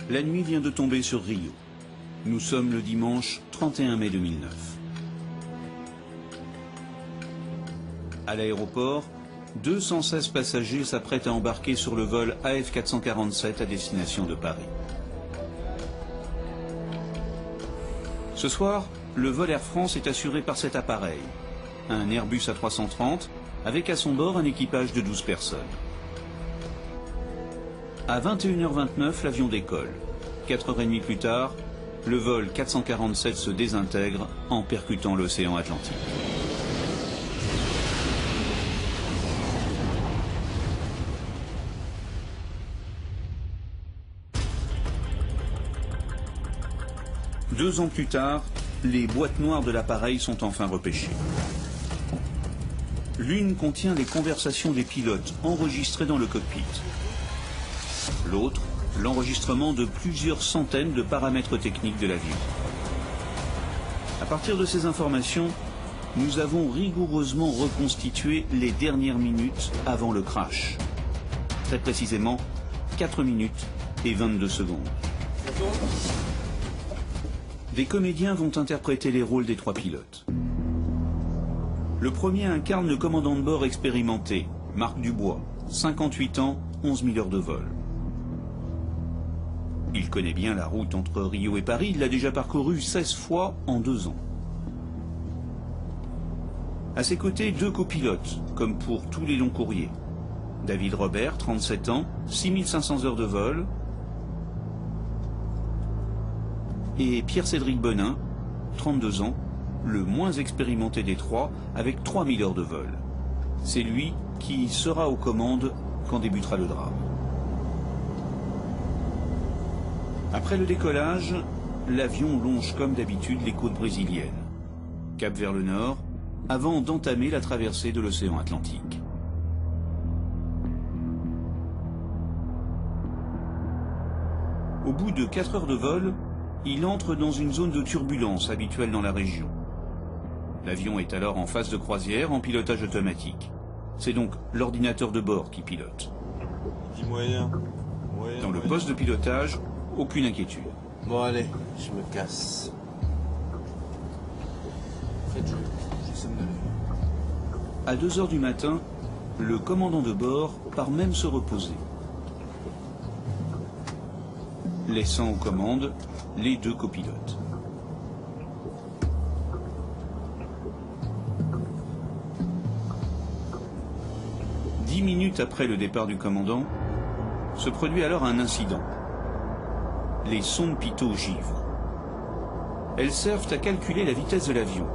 La nuit vient de tomber sur Rio. Nous sommes le dimanche 31 mai 2009. À l'aéroport, 216 passagers s'apprêtent à embarquer sur le vol AF447 à destination de Paris. Ce soir, le vol Air France est assuré par cet appareil, un Airbus A330, avec à son bord un équipage de 12 personnes. À 21h29, l'avion décolle. 4h30 plus tard, le vol 447 se désintègre en percutant l'océan Atlantique. Deux ans plus tard, les boîtes noires de l'appareil sont enfin repêchées. L'une contient les conversations des pilotes enregistrées dans le cockpit. L'autre, l'enregistrement de plusieurs centaines de paramètres techniques de l'avion. À partir de ces informations, nous avons rigoureusement reconstitué les dernières minutes avant le crash. Très précisément, 4 minutes et 22 secondes. Des comédiens vont interpréter les rôles des trois pilotes. Le premier incarne le commandant de bord expérimenté, Marc Dubois, 58 ans, 11 000 heures de vol. Il connaît bien la route entre Rio et Paris, il l'a déjà parcourue 16 fois en 2 ans. À ses côtés, deux copilotes, comme pour tous les longs courriers. David Robert, 37 ans, 6500 heures de vol, et Pierre-Cédric Bonin, 32 ans, le moins expérimenté des trois, avec 3000 heures de vol. C'est lui qui sera aux commandes quand débutera le drame. Après le décollage, l'avion longe comme d'habitude les côtes brésiliennes, cap vers le nord, avant d'entamer la traversée de l'océan Atlantique. Au bout de 4 heures de vol, il entre dans une zone de turbulence habituelle dans la région. L'avion est alors en phase de croisière en pilotage automatique. C'est donc l'ordinateur de bord qui pilote. Dans le poste de pilotage, aucune inquiétude. Bon allez, je me casse. À 2 heures du matin, le commandant de bord part même se reposer, laissant aux commandes les deux copilotes. Dix minutes après le départ du commandant, se produit alors un incident. Les sondes pitot givrent. Elles servent à calculer la vitesse de l'avion,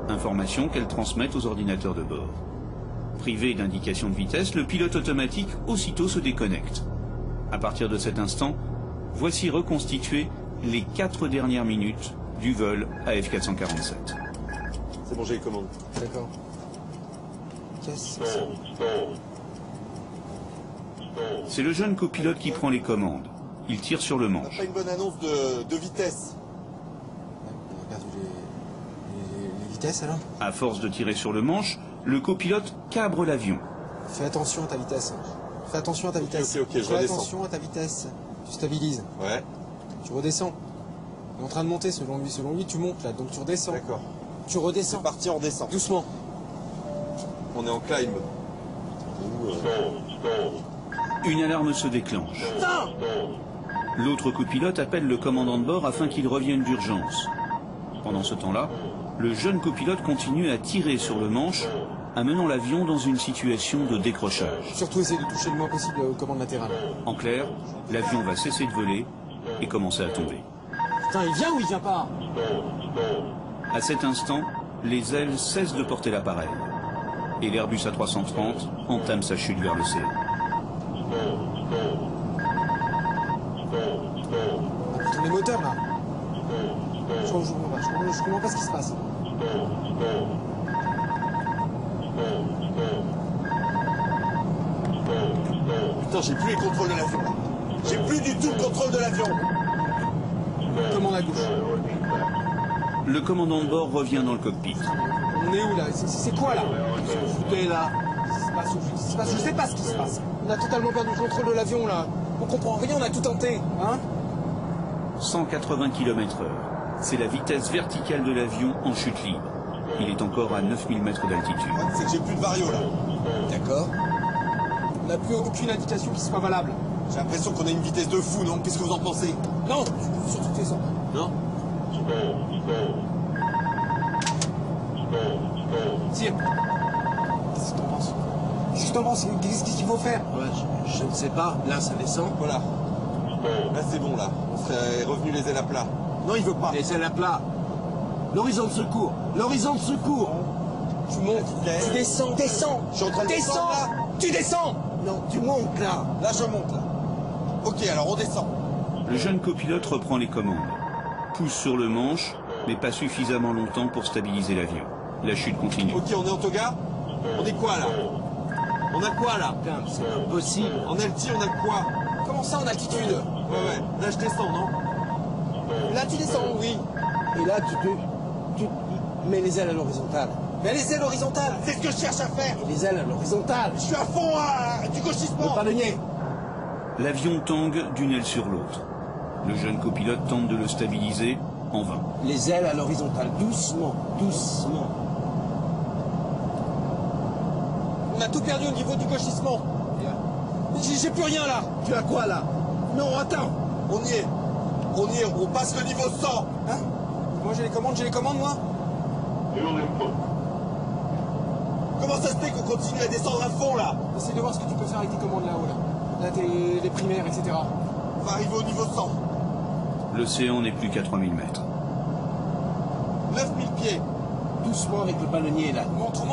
information qu'elles transmettent aux ordinateurs de bord. Privé d'indication de vitesse, le pilote automatique aussitôt se déconnecte. À partir de cet instant, voici reconstituées les 4 dernières minutes du vol AF447. C'est bon, j'ai les commandes. D'accord. Yes. C'est le jeune copilote qui prend les commandes. Il tire sur le manche. Pas une bonne annonce de vitesse. On a perdu les vitesses alors. À force de tirer sur le manche, le copilote cabre l'avion. Fais attention à ta vitesse. Fais attention à ta vitesse. Ok, je redescends. Fais attention à ta vitesse. Tu stabilises. Ouais. Tu redescends. Il est en train de monter selon lui. Selon lui, tu montes là, donc tu redescends. D'accord. Tu redescends. C'est parti, on redescend. Doucement. On est en climb. Une alarme se déclenche. L'autre copilote appelle le commandant de bord afin qu'il revienne d'urgence. Pendant ce temps-là, le jeune copilote continue à tirer sur le manche, amenant l'avion dans une situation de décrochage. Surtout essayer de toucher le moins possible aux commandes latérales. En clair, l'avion va cesser de voler et commencer à tomber. Putain, il vient ou il vient pas? À cet instant, les ailes cessent de porter l'appareil et l'Airbus A330 entame sa chute vers l'océan. Putain, les moteurs là. Je comprends pas ce qui se passe. Putain, j'ai plus les contrôles de l'avion. J'ai plus du tout le contrôle de l'avion. Commande à gauche. Le commandant de bord revient dans le cockpit. On est où là? C'est quoi là? Foutez là. Je sais pas ce qui se passe. On a totalement perdu le contrôle de l'avion là. On comprend rien, on a tout tenté. Hein? 180 km/h. C'est la vitesse verticale de l'avion en chute libre. Il est encore à 9000 mètres d'altitude. C'est que j'ai plus de vario là. D'accord. On n'a plus aucune indication qui soit valable. J'ai l'impression qu'on a une vitesse de fou, non? Qu'est-ce que vous en pensez? Non, surtout tes enfants. Non? Sire, qu'est-ce que t'en penses? Qu'est-ce que t'en penses? Qu'est-ce qu'il faut faire? Ouais, je ne sais pas. Là, ça descend. Voilà. Là c'est bon là. On serait revenu les ailes à plat. Non, il veut pas. Les ailes à plat. L'horizon de secours. L'horizon de secours. Tu montes, tu descends, descends. Je suis en train de Descends, descendre, là. tu descends. Non, tu montes là. Là je monte là. Ok, alors on descend. Le jeune copilote reprend les commandes. Pousse sur le manche, mais pas suffisamment longtemps pour stabiliser l'avion. La chute continue. Ok, on est en toga? On est quoi là? On a quoi là? Putain, c'est impossible. En LT, on a quoi? Comment ça en altitude? Ouais. Là je descends, non? Là tu descends, oui. Et là, tu mets les ailes à l'horizontale. Mais les ailes horizontales. C'est ce que je cherche à faire. Les ailes à l'horizontale. Je suis à fond du Le gauchissement. palonnier. L'avion tangue d'une aile sur l'autre. Le jeune copilote tente de le stabiliser, en vain. Les ailes à l'horizontale. Doucement, doucement. On a tout perdu au niveau du gauchissement. J'ai plus rien là. Tu as quoi là? Non, attends. On y est. On passe le niveau 100. Hein? Moi j'ai les commandes moi. Comment ça se fait qu'on continue à descendre à fond là? Essaye de voir ce que tu peux faire avec tes commandes là-haut là. Là t'es les primaires, etc. On va arriver au niveau 100. L'océan n'est plus qu'à 3000 mètres. 9000 pieds. Doucement avec le palonnier là. Montre.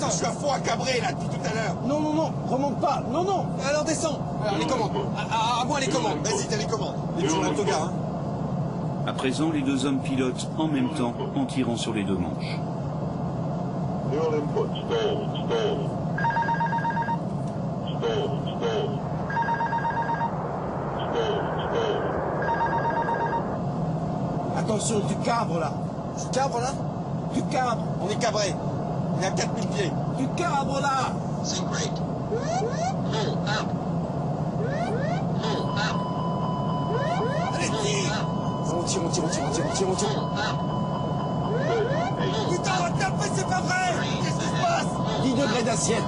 Je suis à fond à cabrer là depuis tout à l'heure. Non, non, non, remonte pas. Non, non. Alors descends. Alors les commandes. À moi les commandes. Vas-y, t'as les commandes. Les toujours en toga, hein. À présent, les deux hommes pilotent en même temps en tirant sur les deux manches. Attention, tu cabres là. Tu cabres là? Tu cabres. On est cabré. On est à 4000 pieds. Tu cabres là. Allez, tire. On tire. Putain, on va taper, c'est pas vrai. Qu'est-ce qui se passe? 10 degrés d'assiette.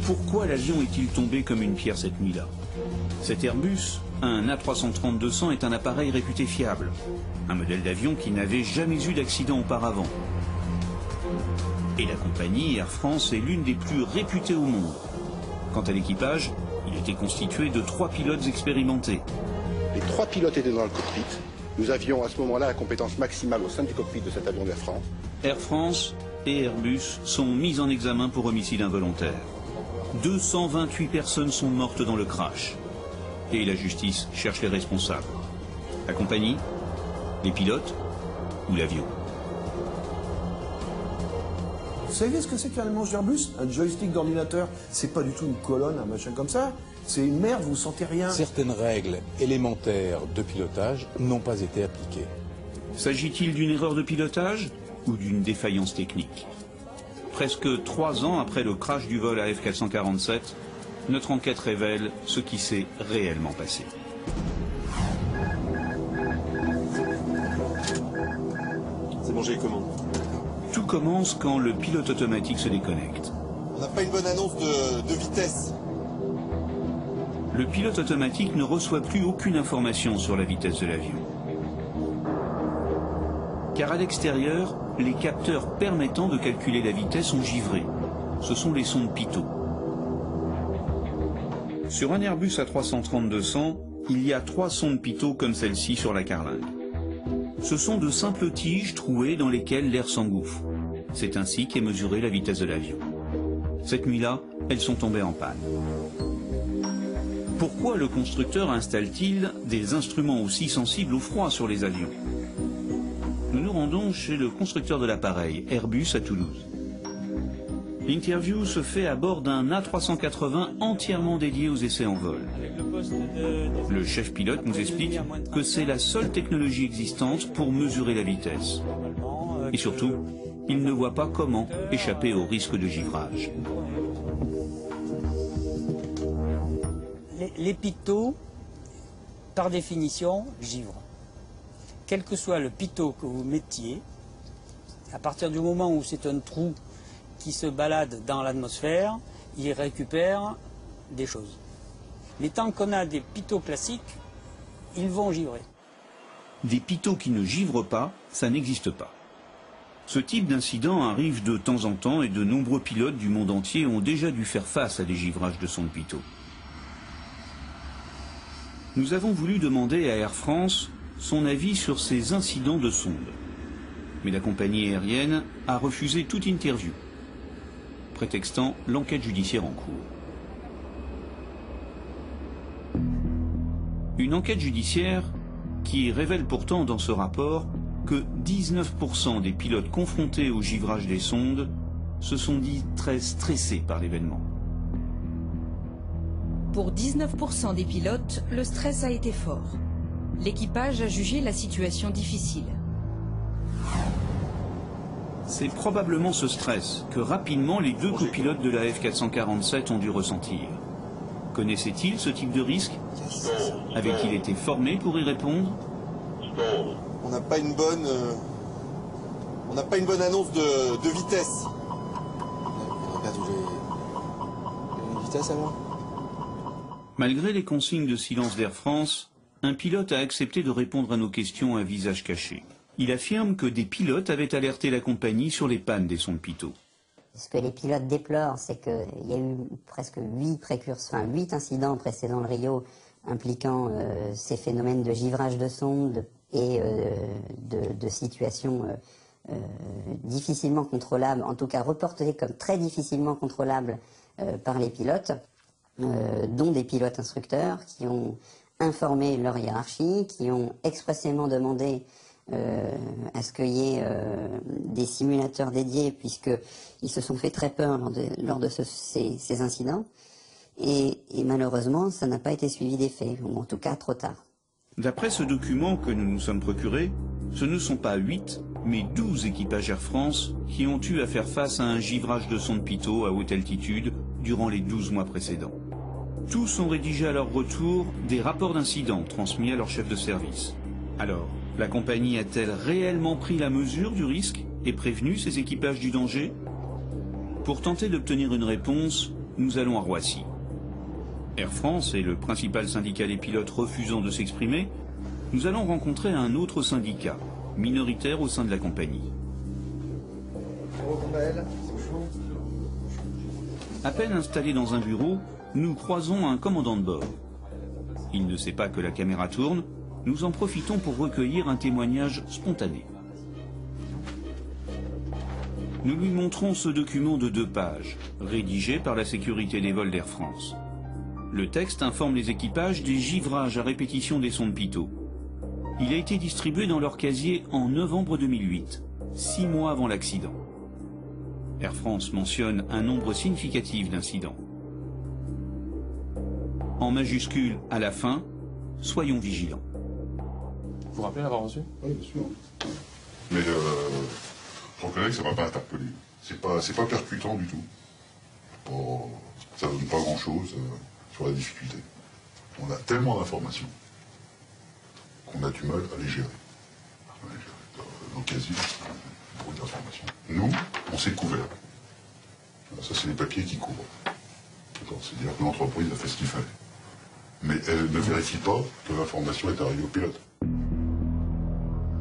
Pourquoi l'avion est-il tombé comme une pierre cette nuit-là? Cet Airbus, un A330-200, est un appareil réputé fiable. Un modèle d'avion qui n'avait jamais eu d'accident auparavant. Et la compagnie Air France est l'une des plus réputées au monde. Quant à l'équipage, il était constitué de 3 pilotes expérimentés. Les 3 pilotes étaient dans le cockpit. Nous avions à ce moment-là la compétence maximale au sein du cockpit de cet avion d'Air France. Air France et Airbus sont mis en examen pour homicide involontaire. 228 personnes sont mortes dans le crash. Et la justice cherche les responsables. La compagnie, les pilotes ou l'avion? Vous savez ce que c'est qu'un manche d'Airbus? Un joystick d'ordinateur, c'est pas du tout une colonne, un machin comme ça. C'est une merde, vous sentez rien. Certaines règles élémentaires de pilotage n'ont pas été appliquées. S'agit-il d'une erreur de pilotage ou d'une défaillance technique? Presque 3 ans après le crash du vol AF447, notre enquête révèle ce qui s'est réellement passé. C'est bon, j'ai les commandes. Tout commence quand le pilote automatique se déconnecte. On n'a pas une bonne annonce de vitesse. Le pilote automatique ne reçoit plus aucune information sur la vitesse de l'avion. Car à l'extérieur, les capteurs permettant de calculer la vitesse sont givrés. Ce sont les sondes pitot. Sur un Airbus A330-200, il y a 3 sondes pitot comme celle-ci sur la carlingue. Ce sont de simples tiges trouées dans lesquelles l'air s'engouffre. C'est ainsi qu'est mesurée la vitesse de l'avion. Cette nuit-là, elles sont tombées en panne. Pourquoi le constructeur installe-t-il des instruments aussi sensibles au froid sur les avions? Nous nous rendons chez le constructeur de l'appareil, Airbus à Toulouse. L'interview se fait à bord d'un A380 entièrement dédié aux essais en vol. Le chef pilote nous explique que c'est la seule technologie existante pour mesurer la vitesse. Et surtout, il ne voit pas comment échapper au risque de givrage. Les pitot, par définition, givrent. Quel que soit le pitot que vous mettiez, à partir du moment où c'est un trou qui se balade dans l'atmosphère, il récupère des choses. Mais tant qu'on a des pitots classiques, ils vont givrer. Des pitots qui ne givrent pas, ça n'existe pas. Ce type d'incident arrive de temps en temps et de nombreux pilotes du monde entier ont déjà dû faire face à des givrages de sondes pitot. Nous avons voulu demander à Air France son avis sur ces incidents de sonde. Mais la compagnie aérienne a refusé toute interview, prétextant l'enquête judiciaire en cours. Une enquête judiciaire qui révèle pourtant dans ce rapport que 19% des pilotes confrontés au givrage des sondes se sont dit très stressés par l'événement. Pour 19% des pilotes, le stress a été fort. L'équipage a jugé la situation difficile. C'est probablement ce stress que rapidement les deux copilotes de la F447 ont dû ressentir. Connaissaient-ils ce type de risque? Avaient-ils été formés pour y répondre? On n'a pas une bonne annonce de vitesse. On a perdu les vitesses alors. Malgré les consignes de silence d'Air France, un pilote a accepté de répondre à nos questions à visage caché. Il affirme que des pilotes avaient alerté la compagnie sur les pannes des sondes pitot. Ce que les pilotes déplorent, c'est qu'il y a eu presque 8 incidents précédant le Rio impliquant ces phénomènes de givrage de sondes et de situations difficilement contrôlables, en tout cas reportées comme très difficilement contrôlables par les pilotes, dont des pilotes instructeurs qui ont informé leur hiérarchie, qui ont expressément demandé à ce qu'il y ait des simulateurs dédiés, puisqu'ils se sont fait très peur lors de ces incidents. Et malheureusement, ça n'a pas été suivi des faits, ou en tout cas trop tard. D'après ce document que nous nous sommes procurés, ce ne sont pas 8, mais 12 équipages Air France qui ont eu à faire face à un givrage de sondes pitot à haute altitude durant les 12 mois précédents. Tous ont rédigé à leur retour des rapports d'incidents transmis à leur chef de service. Alors, la compagnie a-t-elle réellement pris la mesure du risque et prévenu ses équipages du danger? Pour tenter d'obtenir une réponse, nous allons à Roissy. Air France est le principal syndicat des pilotes refusant de s'exprimer. Nous allons rencontrer un autre syndicat, minoritaire au sein de la compagnie. À peine installé dans un bureau, nous croisons un commandant de bord. Il ne sait pas que la caméra tourne. Nous en profitons pour recueillir un témoignage spontané. Nous lui montrons ce document de 2 pages, rédigé par la sécurité des vols d'Air France. Le texte informe les équipages des givrages à répétition des sondes pitot. Il a été distribué dans leur casier en novembre 2008, 6 mois avant l'accident. Air France mentionne un nombre significatif d'incidents. En majuscule à la fin, soyons vigilants. Vous vous rappelez l'avoir reçu? Oui, bien sûr. Mais je reconnais que ça ne m'a pas interpellé. C'est pas percutant du tout. Ça ne donne pas grand-chose sur la difficulté. On a tellement d'informations qu'on a du mal à les gérer. Dans le casier, beaucoup d'informations. Nous, on s'est couvert. Ça, c'est les papiers qui couvrent. C'est-à-dire que l'entreprise a fait ce qu'il fallait. Mais elle ne vérifie pas que l'information est arrivée au pilote.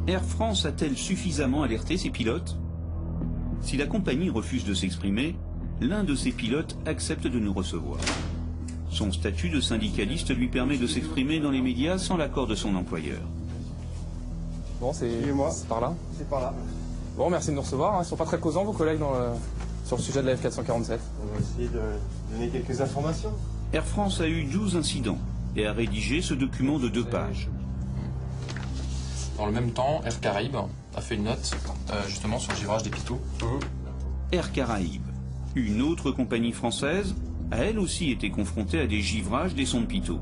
Air France a-t-elle suffisamment alerté ses pilotes? Si la compagnie refuse de s'exprimer, l'un de ses pilotes accepte de nous recevoir. Son statut de syndicaliste lui permet de s'exprimer dans les médias sans l'accord de son employeur. Bon, c'est par là? C'est par là. Bon, merci de nous recevoir. Ils ne sont pas très causants, vos collègues, sur le sujet de la F447. On va essayer de donner quelques informations. Air France a eu 12 incidents et a rédigé ce document de 2 pages. Dans le même temps, Air Caraïbes a fait une note justement sur le givrage des pitot. Air Caraïbes, Une autre compagnie française a elle aussi été confrontée à des givrages des sondes pitot.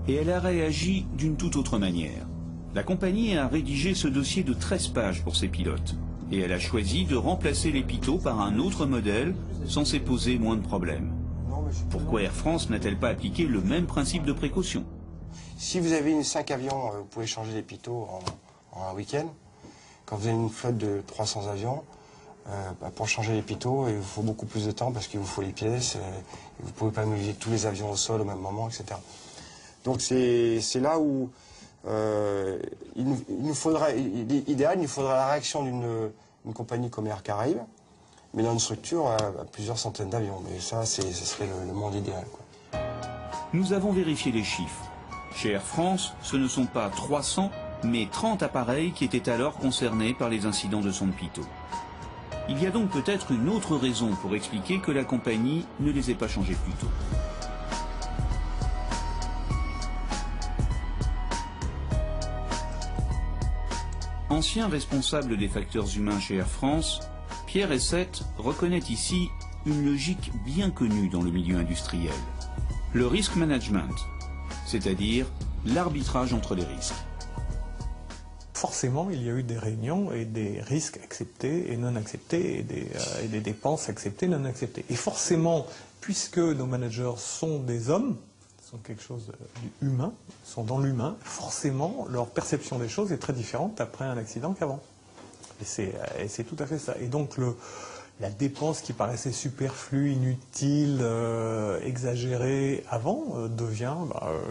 Et elle a réagi d'une toute autre manière. La compagnie a rédigé ce dossier de 13 pages pour ses pilotes. Et elle a choisi de remplacer les pitot par un autre modèle censé poser moins de problèmes. Pourquoi Air France n'a-t-elle pas appliqué le même principe de précaution? Si vous avez 5 avions, vous pouvez changer les pitot en un week-end. Quand vous avez une flotte de 300 avions, pour changer les pitot, il vous faut beaucoup plus de temps parce qu'il vous faut les pièces. Vous ne pouvez pas mobiliser tous les avions au sol au même moment, etc. Donc c'est là où il nous faudrait la réaction d'une compagnie comme Air Caraïbes, mais dans une structure à plusieurs centaines d'avions. Mais ça, ce serait le monde idéal, quoi. Nous avons vérifié les chiffres. Chez Air France, ce ne sont pas 300, mais 30 appareils qui étaient alors concernés par les incidents de sonde pitot. Il y a donc peut-être une autre raison pour expliquer que la compagnie ne les ait pas changés plus tôt. Ancien responsable des facteurs humains chez Air France, Pierre Essette reconnaît ici une logique bien connue dans le milieu industriel. Le risk management, c'est-à-dire l'arbitrage entre les risques. Forcément, il y a eu des réunions et des risques acceptés et non acceptés et des dépenses acceptées et non acceptées. Et forcément, puisque nos managers sont des hommes, sont quelque chose d'humain, sont dans l'humain, forcément, leur perception des choses est très différente après un accident qu'avant. Et c'est tout à fait ça. Et donc, la dépense qui paraissait superflue, inutile, exagérée avant, devient,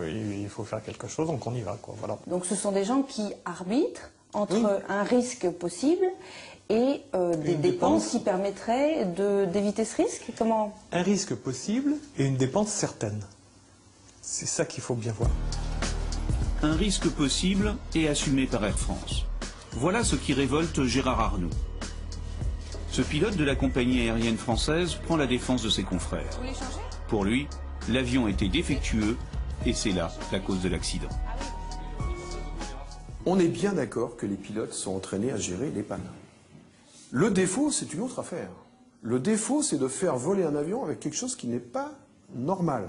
il faut faire quelque chose, donc on y va, quoi. Voilà. Donc ce sont des gens qui arbitrent entre un risque possible et des dépenses qui permettraient d'éviter ce risque. Comment? Un risque possible et une dépense certaine. C'est ça qu'il faut bien voir. Un risque possible et assumé par Air France. Voilà ce qui révolte Gérard Arnoux. Ce pilote de la compagnie aérienne française prend la défense de ses confrères. Pour lui, l'avion était défectueux et c'est là la cause de l'accident. On est bien d'accord que les pilotes sont entraînés à gérer les pannes. Le défaut, c'est une autre affaire. Le défaut, c'est de faire voler un avion avec quelque chose qui n'est pas normal,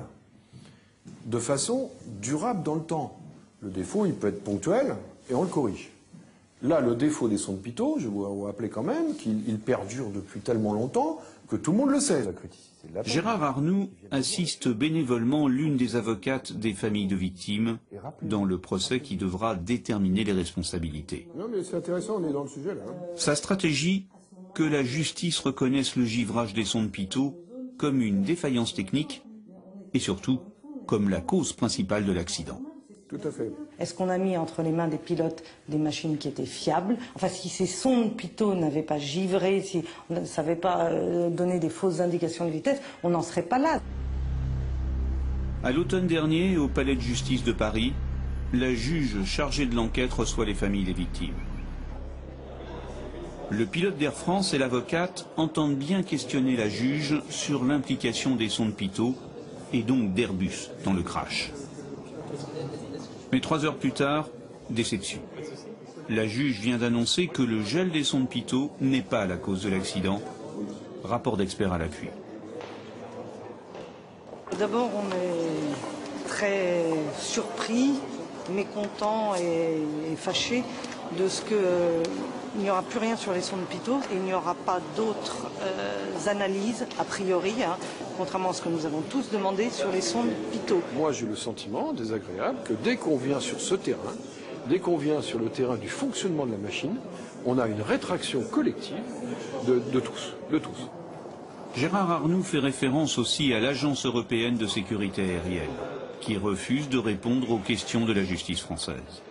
de façon durable dans le temps. Le défaut, il peut être ponctuel et on le corrige. Là, le défaut des sondes pitot, je vous rappeler quand même qu'il perdure depuis tellement longtemps que tout le monde le sait. Gérard Arnoux assiste bénévolement l'une des avocates des familles de victimes dans le procès qui devra déterminer les responsabilités. Non mais c'est intéressant, on est dans le sujet là. Sa stratégie, que la justice reconnaisse le givrage des sondes pitot comme une défaillance technique et surtout comme la cause principale de l'accident. Tout à fait. Est-ce qu'on a mis entre les mains des pilotes des machines qui étaient fiables? Enfin, si ces sondes pitot n'avaient pas givré, si on ne savait pas donner des fausses indications de vitesse, on n'en serait pas là. À l'automne dernier, au palais de justice de Paris, la juge chargée de l'enquête reçoit les familles des victimes. Le pilote d'Air France et l'avocate entendent bien questionner la juge sur l'implication des sondes pitot et donc d'Airbus dans le crash. Mais 3 heures plus tard, déception. La juge vient d'annoncer que le gel des sondes pitot n'est pas la cause de l'accident. Rapport d'experts à l'appui. D'abord, on est très surpris, mécontent et fâché de ce qu'il n'y aura plus rien sur les sondes pitot et il n'y aura pas d'autres analyses, a priori, contrairement à ce que nous avons tous demandé sur les sondes pitot. Moi, j'ai le sentiment désagréable que dès qu'on vient sur ce terrain, dès qu'on vient sur le terrain du fonctionnement de la machine, on a une rétraction collective de tous. Gérard Arnoux fait référence aussi à l'Agence européenne de sécurité aérienne, qui refuse de répondre aux questions de la justice française.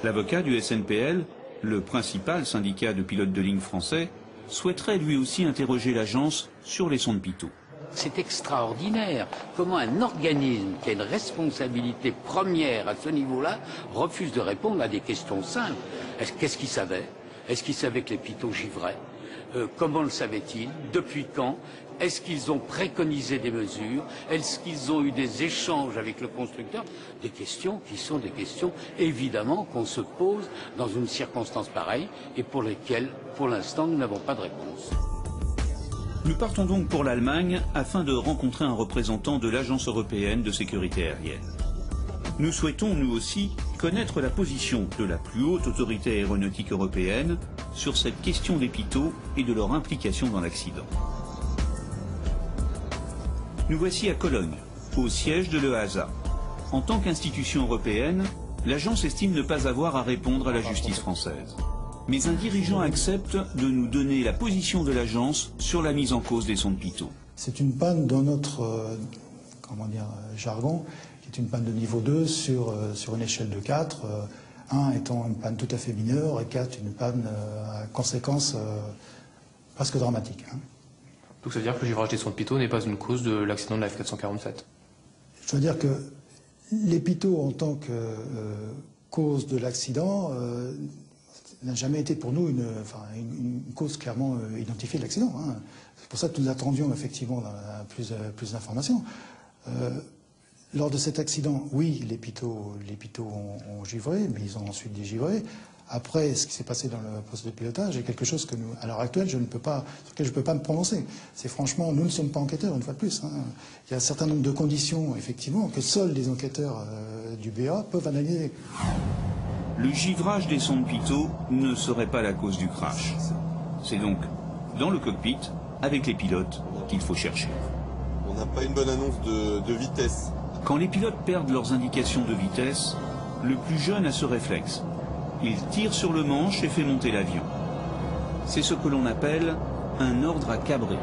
L'avocat du SNPL, le principal syndicat de pilotes de ligne français, souhaiterait lui aussi interroger l'agence sur les sondes pitot. C'est extraordinaire comment un organisme qui a une responsabilité première à ce niveau-là refuse de répondre à des questions simples. Qu'est-ce qu'il savait? Est-ce qu'il savait que les pitot givraient? Comment le savait-il? Depuis quand? Est-ce qu'ils ont préconisé des mesures? Est-ce qu'ils ont eu des échanges avec le constructeur? Des questions qui sont des questions, évidemment, qu'on se pose dans une circonstance pareille et pour lesquelles, pour l'instant, nous n'avons pas de réponse. Nous partons donc pour l'Allemagne afin de rencontrer un représentant de l'Agence européenne de sécurité aérienne. Nous souhaitons, nous aussi, connaître la position de la plus haute autorité aéronautique européenne sur cette question des pilotes et de leur implication dans l'accident. Nous voici à Cologne, au siège de l'EASA. En tant qu'institution européenne, l'agence estime ne pas avoir à répondre à la justice française. Mais un dirigeant accepte de nous donner la position de l'agence sur la mise en cause des sondes pilotes. C'est une panne dans notre jargon, qui est une panne de niveau 2 sur une échelle de 4, 1 étant une panne tout à fait mineure et 4 une panne à conséquences presque dramatiques. Donc ça veut dire que le givrage des sondes pilotes n'est pas une cause de l'accident de la F447? Je veux dire que les pilotes en tant que cause de l'accident n'a jamais été pour nous une cause clairement identifiée de l'accident. C'est pour ça que nous attendions effectivement plus d'informations. Lors de cet accident, oui, les pilotes ont givré, mais ils ont ensuite dégivré. Après, ce qui s'est passé dans le poste de pilotage est quelque chose que nous, à l'heure actuelle, sur lequel je ne peux pas me prononcer. C'est franchement, nous ne sommes pas enquêteurs, une fois de plus. Il y a un certain nombre de conditions, effectivement, que seuls les enquêteurs du BA peuvent analyser. Le givrage des sondes pilotes ne serait pas la cause du crash. C'est donc dans le cockpit, avec les pilotes, qu'il faut chercher. On n'a pas une bonne annonce de vitesse. Quand les pilotes perdent leurs indications de vitesse, le plus jeune a ce réflexe. Il tire sur le manche et fait monter l'avion. C'est ce que l'on appelle un ordre à cabrer.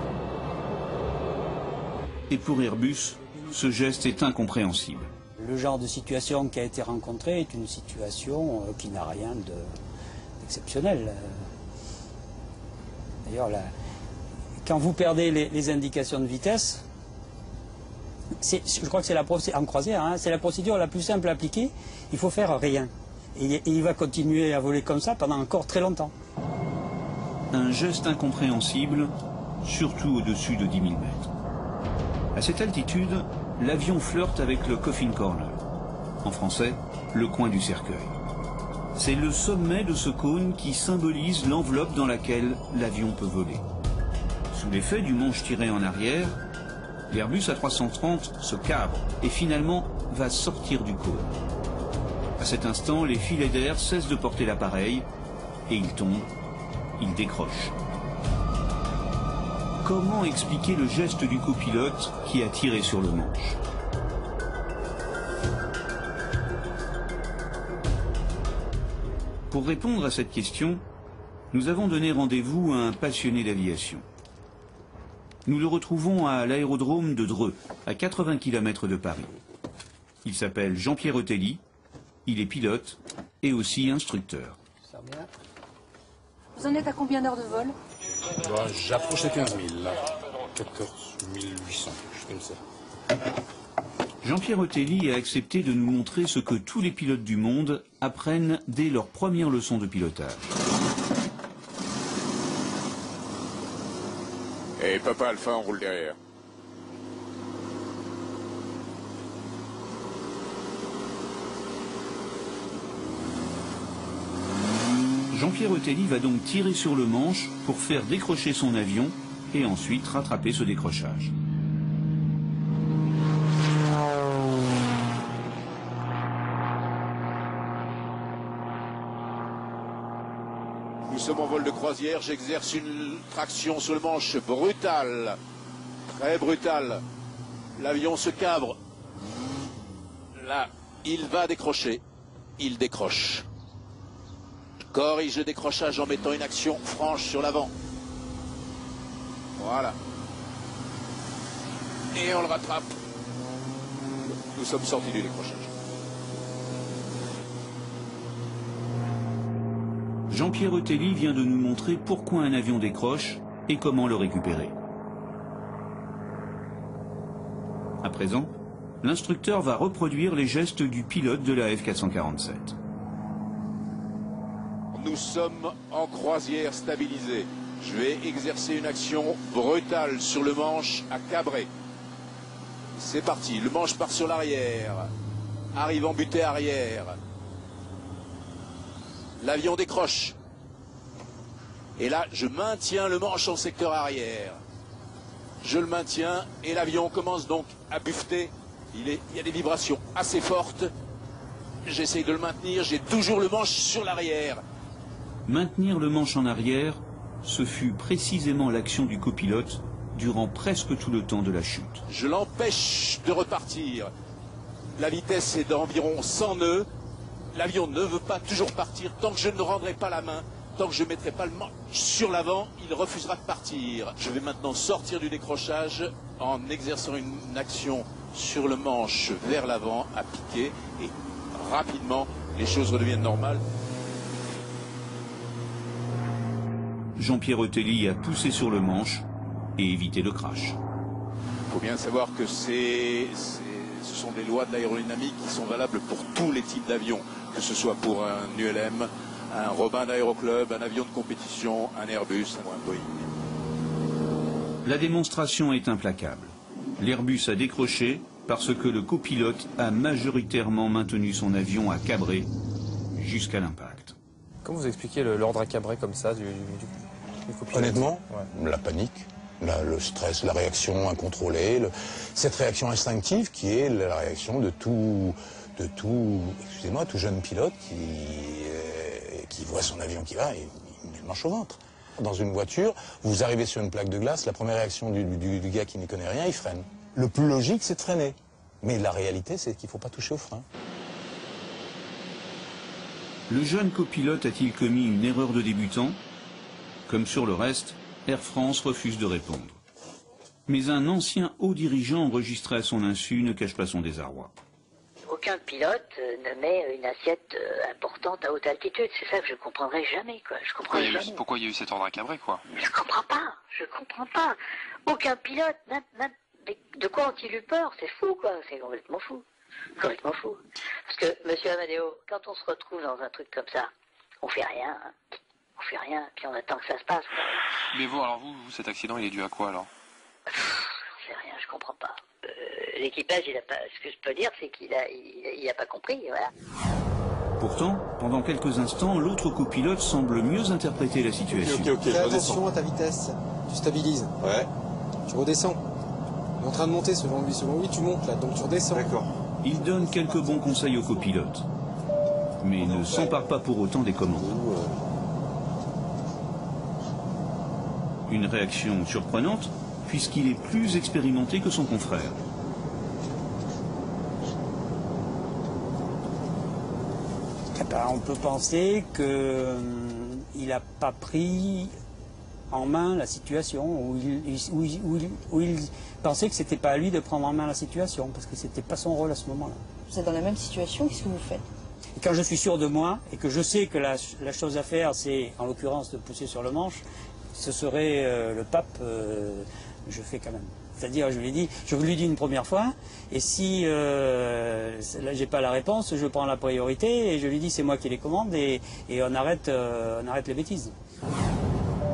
Et pour Airbus, ce geste est incompréhensible. Le genre de situation qui a été rencontrée est une situation qui n'a rien d'exceptionnel. D'ailleurs, quand vous perdez les indications de vitesse, je crois que c'est en croisière, c'est la procédure la plus simple à appliquer. Il faut faire rien. Et il va continuer à voler comme ça pendant encore très longtemps. Un geste incompréhensible, surtout au-dessus de 10 000 mètres. À cette altitude, l'avion flirte avec le coffin corner. En français, le coin du cercueil. C'est le sommet de ce cône qui symbolise l'enveloppe dans laquelle l'avion peut voler. Sous l'effet du manche tiré en arrière, l'Airbus A330 se cabre et finalement va sortir du cône. À cet instant, les filets d'air cessent de porter l'appareil et il tombe, il décroche. Comment expliquer le geste du copilote qui a tiré sur le manche? Pour répondre à cette question, nous avons donné rendez-vous à un passionné d'aviation. Nous le retrouvons à l'aérodrome de Dreux, à 80 km de Paris. Il s'appelle Jean-Pierre Otelli. Il est pilote et aussi instructeur. Vous en êtes à combien d'heures de vol? J'approche les 15 000, là. 14 800, comme ça. Jean-Pierre Otelli a accepté de nous montrer ce que tous les pilotes du monde apprennent dès leur première leçon de pilotage. Et Papa Alpha, on roule derrière. Jean-Pierre Otelli va donc tirer sur le manche pour faire décrocher son avion et ensuite rattraper ce décrochage. Nous sommes en vol de croisière, j'exerce une traction sur le manche brutale, très brutale. L'avion se cabre. Là, il va décrocher. Il décroche. Corrige le décrochage en mettant une action franche sur l'avant. Voilà. Et on le rattrape. Nous sommes sortis du décrochage. Jean-Pierre Otelli vient de nous montrer pourquoi un avion décroche et comment le récupérer. À présent, l'instructeur va reproduire les gestes du pilote de la F447. Nous sommes en croisière stabilisée. Je vais exercer une action brutale sur le manche à cabrer. C'est parti, le manche part sur l'arrière. Arrive en butée arrière. L'avion décroche. Et là, je maintiens le manche en secteur arrière. je le maintiens et l'avion commence donc à buffeter. Il y a des vibrations assez fortes. J'essaye de le maintenir, j'ai toujours le manche sur l'arrière. Maintenir le manche en arrière, ce fut précisément l'action du copilote durant presque tout le temps de la chute. Je l'empêche de repartir. La vitesse est d'environ 100 nœuds. L'avion ne veut pas toujours partir. Tant que je ne rendrai pas la main, tant que je ne mettrai pas le manche sur l'avant, il refusera de partir. Je vais maintenant sortir du décrochage en exerçant une action sur le manche vers l'avant à piquer et rapidement les choses redeviennent normales. Jean-Pierre Otelli a poussé sur le manche et évité le crash. Il faut bien savoir que ce sont des lois de l'aérodynamique qui sont valables pour tous les types d'avions, que ce soit pour un ULM, un Robin d'Aéroclub, un avion de compétition, un Airbus ou un Boeing. La démonstration est implacable. L'Airbus a décroché parce que le copilote a majoritairement maintenu son avion à cabrer jusqu'à l'impact. Comment vous expliquez l'ordre à cabrer comme ça du copilote? Honnêtement, la panique, le stress, la réaction incontrôlée, cette réaction instinctive qui est la réaction de tout excusez-moi, tout jeune pilote qui voit son avion qui va et il met le manche au ventre. Dans une voiture, vous arrivez sur une plaque de glace, la première réaction du gars qui n'y connaît rien, il freine. Le plus logique, c'est de freiner. Mais la réalité, c'est qu'il ne faut pas toucher au frein. Le jeune copilote a-t-il commis une erreur de débutant? Comme sur le reste, Air France refuse de répondre. Mais un ancien haut dirigeant enregistré à son insu ne cache pas son désarroi. Aucun pilote ne met une assiette importante à haute altitude. C'est ça que je ne comprendrai jamais, quoi. Je comprends jamais. Pourquoi il y a eu cet ordre à cabrer, quoi? Je comprends pas. Aucun pilote, même de quoi ont-ils eu peur? C'est fou, quoi. C'est complètement fou. Complètement fou. Parce que, monsieur Amadeo, quand on se retrouve dans un truc comme ça, on fait rien. On fait rien, puis on attend que ça se passe. Mais vous, alors vous, cet accident, il est dû à quoi, alors? J'en sais rien, je comprends pas. L'équipage, il a pas. Ce que je peux dire, c'est qu'il a pas compris, voilà. Pourtant, pendant quelques instants, l'autre copilote semble mieux interpréter la situation. Ok, Fais attention à ta vitesse. Tu stabilises. Ouais. Tu redescends. Il est en train de monter selon lui, tu montes là, donc tu redescends. D'accord. Il donne quelques bons conseils au copilote, mais ne s'empare pas pour autant des commandes. Une réaction surprenante, puisqu'il est plus expérimenté que son confrère. On peut penser qu'il n'a pas pris en main la situation, ou il pensait que ce n'était pas à lui de prendre en main la situation, parce que ce n'était pas son rôle à ce moment-là. Vous êtes dans la même situation, qu'est-ce que vous faites? Et quand je suis sûr de moi, et que je sais que la chose à faire, c'est en l'occurrence de pousser sur le manche, ce serait le pape, je fais quand même. C'est-à-dire, je vous l'ai dit une première fois, et si là j'ai pas la réponse, je prends la priorité et je lui dis c'est moi qui les commande et on arrête les bêtises.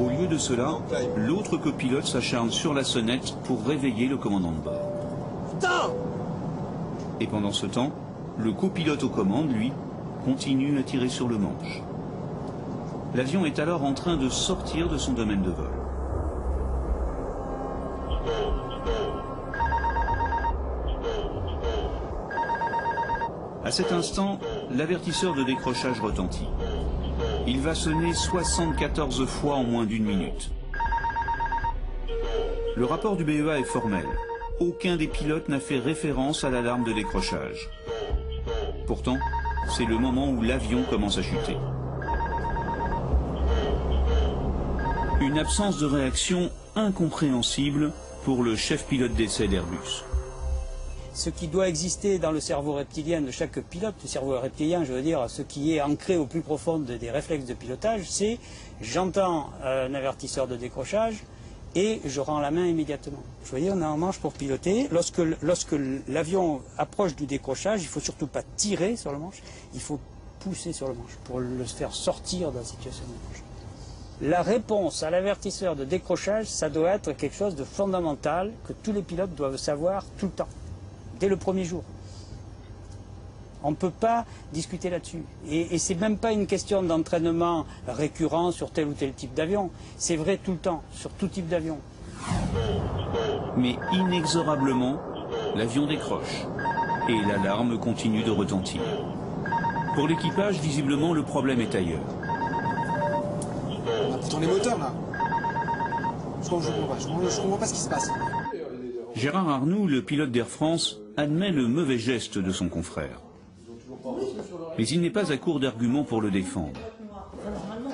Au lieu de cela, l'autre copilote s'acharne sur la sonnette pour réveiller le commandant de bord. Putain! Et pendant ce temps, le copilote aux commandes, lui, continue à tirer sur le manche. L'avion est alors en train de sortir de son domaine de vol. À cet instant, l'avertisseur de décrochage retentit. Il va sonner 74 fois en moins d'une minute. Le rapport du BEA est formel. Aucun des pilotes n'a fait référence à l'alarme de décrochage. Pourtant, c'est le moment où l'avion commence à chuter. Une absence de réaction incompréhensible pour le chef pilote d'essai d'Airbus. Ce qui doit exister dans le cerveau reptilien de chaque pilote, le cerveau reptilien, je veux dire, ce qui est ancré au plus profond des réflexes de pilotage, c'est j'entends un avertisseur de décrochage et je rends la main immédiatement. Vous voyez, on a un manche pour piloter. Lorsque l'avion approche du décrochage, il ne faut surtout pas tirer sur le manche, il faut pousser sur le manche pour le faire sortir de la situation de manche. La réponse à l'avertisseur de décrochage, ça doit être quelque chose de fondamental que tous les pilotes doivent savoir tout le temps. Dès le premier jour. On ne peut pas discuter là-dessus. Et ce n'est même pas une question d'entraînement récurrent sur tel ou tel type d'avion. C'est vrai tout le temps, sur tout type d'avion. Mais inexorablement, l'avion décroche et l'alarme continue de retentir. Pour l'équipage, visiblement, le problème est ailleurs. On a pourtant les moteurs là. Je comprends pas ce qui se passe. Gérard Arnoux, le pilote d'Air France, admet le mauvais geste de son confrère. Mais il n'est pas à court d'arguments pour le défendre.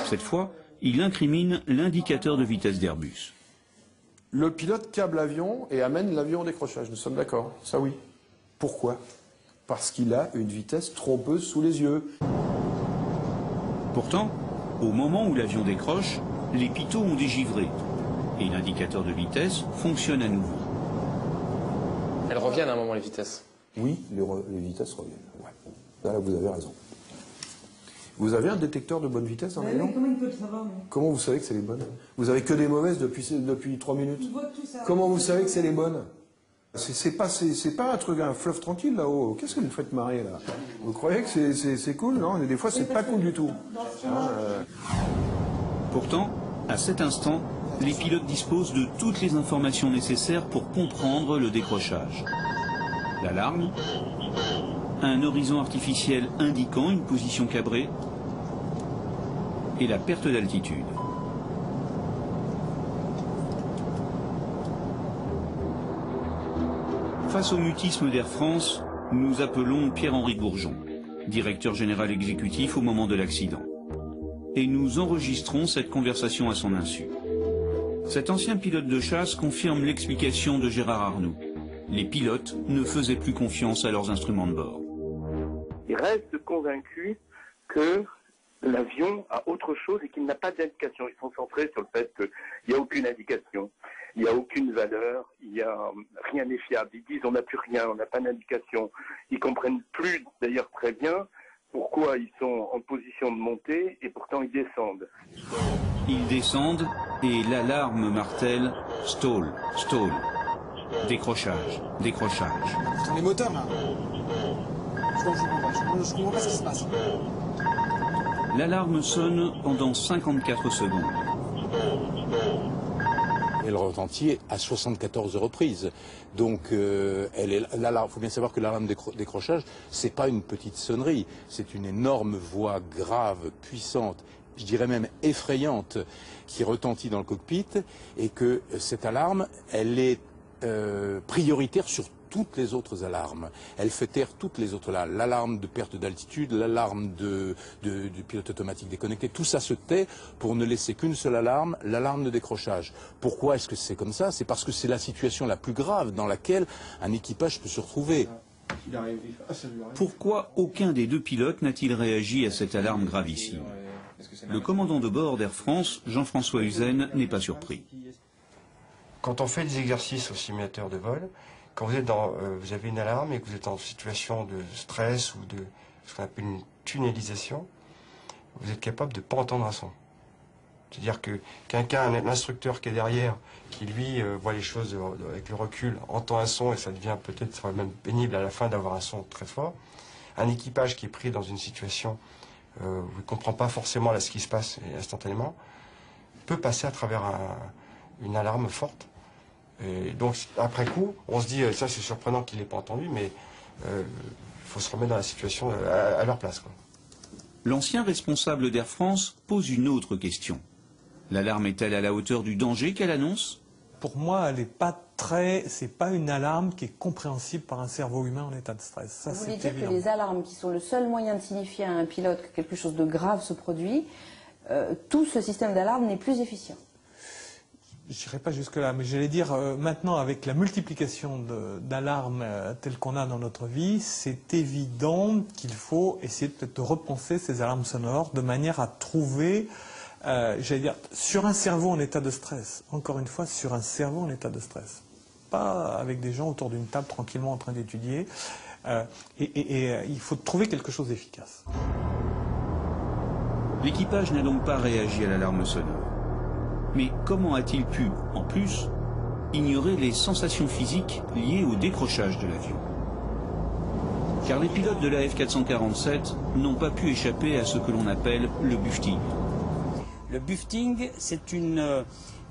Cette fois, il incrimine l'indicateur de vitesse d'Airbus. Le pilote câble l'avion et amène l'avion au décrochage, nous sommes d'accord, ça oui. Pourquoi? Parce qu'il a une vitesse trompeuse sous les yeux. Pourtant, au moment où l'avion décroche, les pitot ont dégivré et l'indicateur de vitesse fonctionne à nouveau. Elles reviennent à un moment, les vitesses. Oui, les vitesses reviennent. Ouais. Là, vous avez raison. Vous avez un détecteur de bonne vitesse dans l'avion? Comment il peut le savoir? Comment vous savez que c'est les bonnes? Vous avez que des mauvaises depuis 3 minutes. Comment vous savez que c'est les bonnes? C'est pas un truc, un fleuve tranquille là-haut. Qu'est-ce que vous faites marrer là? Vous croyez que c'est cool? Non, des fois c'est pas cool du tout. Pourtant, à cet instant, les pilotes disposent de toutes les informations nécessaires pour comprendre le décrochage. L'alarme, un horizon artificiel indiquant une position cabrée et la perte d'altitude. Face au mutisme d'Air France, nous appelons Pierre-Henri Gourjon, directeur général exécutif au moment de l'accident. Et nous enregistrons cette conversation à son insu. Cet ancien pilote de chasse confirme l'explication de Gérard Arnoux. Les pilotes ne faisaient plus confiance à leurs instruments de bord. Ils restent convaincus que l'avion a autre chose et qu'il n'a pas d'indication. Ils sont centrés sur le fait qu'il n'y a aucune indication, il n'y a aucune valeur, rien n'est fiable. Ils disent on n'a plus rien, on n'a pas d'indication. Ils comprennent plus d'ailleurs très bien pourquoi ils sont en position de monter et pourtant ils descendent. Ils descendent et l'alarme martèle « stall, stall ». Décrochage, décrochage. Pourtant les moteurs là. Je comprends pas ce qui se passe. L'alarme sonne pendant 54 secondes. Elle retentit à 74 reprises. Donc, il faut bien savoir que l'alarme décrochage, c'est pas une petite sonnerie, c'est une énorme voix grave, puissante, je dirais même effrayante, qui retentit dans le cockpit, et que cette alarme, elle est prioritaire sur toutes les autres alarmes. Elle fait taire toutes les autres. L'alarme de perte d'altitude, l'alarme du pilote automatique déconnecté, tout ça se tait pour ne laisser qu'une seule alarme, l'alarme de décrochage. Pourquoi est-ce que c'est comme ça? C'est parce que c'est la situation la plus grave dans laquelle un équipage peut se retrouver. Pourquoi aucun des deux pilotes n'a-t-il réagi à cette alarme gravissime? Le commandant de bord d'Air France, Jean-François Huzen, n'est pas surpris. Quand on fait des exercices au simulateur de vol, quand vous avez une alarme et que vous êtes en situation de stress ou de ce qu'on appelle une tunnelisation, vous êtes capable de ne pas entendre un son. C'est-à-dire que l'instructeur qui est derrière, qui lui voit les choses avec le recul, entend un son et ça devient peut-être même pénible à la fin d'avoir un son très fort. Un équipage qui est pris dans une situation où il ne comprend pas forcément ce qui se passe instantanément, peut passer à travers une alarme forte. Et donc, après coup, on se dit, ça c'est surprenant qu'il n'ait pas entendu, mais il faut se remettre dans la situation à leur place, quoi. L'ancien responsable d'Air France pose une autre question. L'alarme est-elle à la hauteur du danger qu'elle annonce? Pour moi, c'est pas une alarme qui est compréhensible par un cerveau humain en état de stress. Ça, vous voulez c'est dire évident. que les alarmes qui sont le seul moyen de signifier à un pilote que quelque chose de grave se produit, tout ce système d'alarme n'est plus efficient? Je n'irai pas jusque-là, mais j'allais dire, maintenant, avec la multiplication d'alarmes telles qu'on a dans notre vie, c'est évident qu'il faut essayer peut-être de repenser ces alarmes sonores de manière à trouver, j'allais dire, sur un cerveau en état de stress. Encore une fois, sur un cerveau en état de stress. Pas avec des gens autour d'une table tranquillement en train d'étudier. Il faut trouver quelque chose d'efficace. L'équipage n'a donc pas réagi à l'alarme sonore. Mais comment a-t-il pu, en plus, ignorer les sensations physiques liées au décrochage de l'avion? Car les pilotes de la F447 n'ont pas pu échapper à ce que l'on appelle le buffeting. Le buffeting, c'est une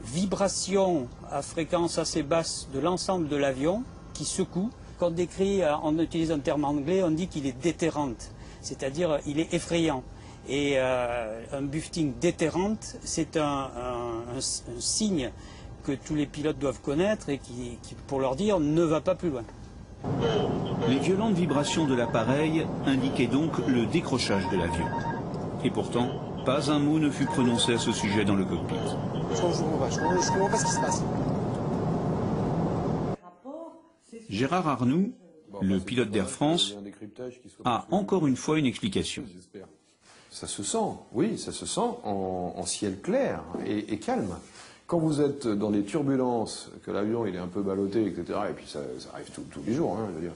vibration à fréquence assez basse de l'ensemble de l'avion qui secoue. Qu'on décrit, en utilisant un terme anglais, on dit qu'il est déterrante, c'est-à-dire il est effrayant. Et un buffeting déterrante, c'est un signe que tous les pilotes doivent connaître et qui, pour leur dire, ne va pas plus loin. Les violentes vibrations de l'appareil indiquaient donc le décrochage de l'avion. Et pourtant, pas un mot ne fut prononcé à ce sujet dans le cockpit. Je comprends pas ce qui se passe. Gérard Arnoux, le pilote d'Air France, a encore une fois une explication. Ça se sent, oui, ça se sent en ciel clair et calme. Quand vous êtes dans des turbulences, que l'avion il est un peu ballotté, etc., et puis ça arrive tous les jours, hein, je veux dire,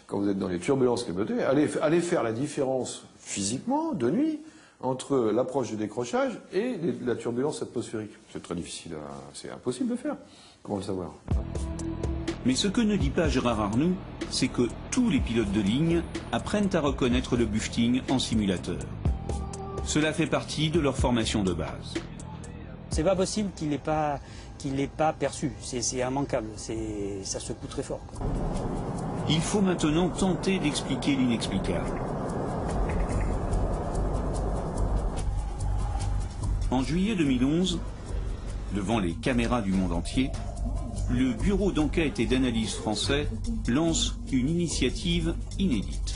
quand vous êtes dans les turbulences ballotées, allez faire la différence physiquement, de nuit, entre l'approche du décrochage et la turbulence atmosphérique. C'est très difficile, c'est impossible de faire. Comment le savoir? Mais ce que ne dit pas Gérard Arnoux, c'est que tous les pilotes de ligne apprennent à reconnaître le buffeting en simulateur. Cela fait partie de leur formation de base. C'est pas possible qu'il n'ait pas perçu, c'est immanquable, ça secoue très fort. Il faut maintenant tenter d'expliquer l'inexplicable. En juillet 2011, devant les caméras du monde entier, le bureau d'enquête et d'analyse français lance une initiative inédite.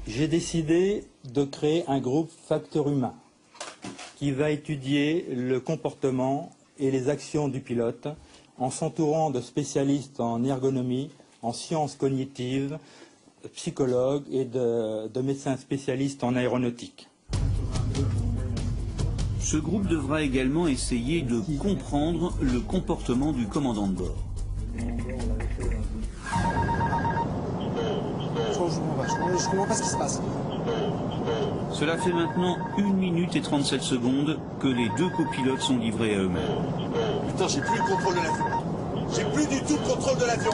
J'ai décidé de créer un groupe Facteur Humain qui va étudier le comportement et les actions du pilote en s'entourant de spécialistes en ergonomie, en sciences cognitives, psychologues et de médecins spécialistes en aéronautique. Ce groupe devra également essayer de comprendre le comportement du commandant de bord. Je comprends pas ce qui se passe. Cela fait maintenant 1 minute et 37 secondes que les deux copilotes sont livrés à eux-mêmes. Putain, j'ai plus le contrôle de l'avion. J'ai plus du tout le contrôle de l'avion.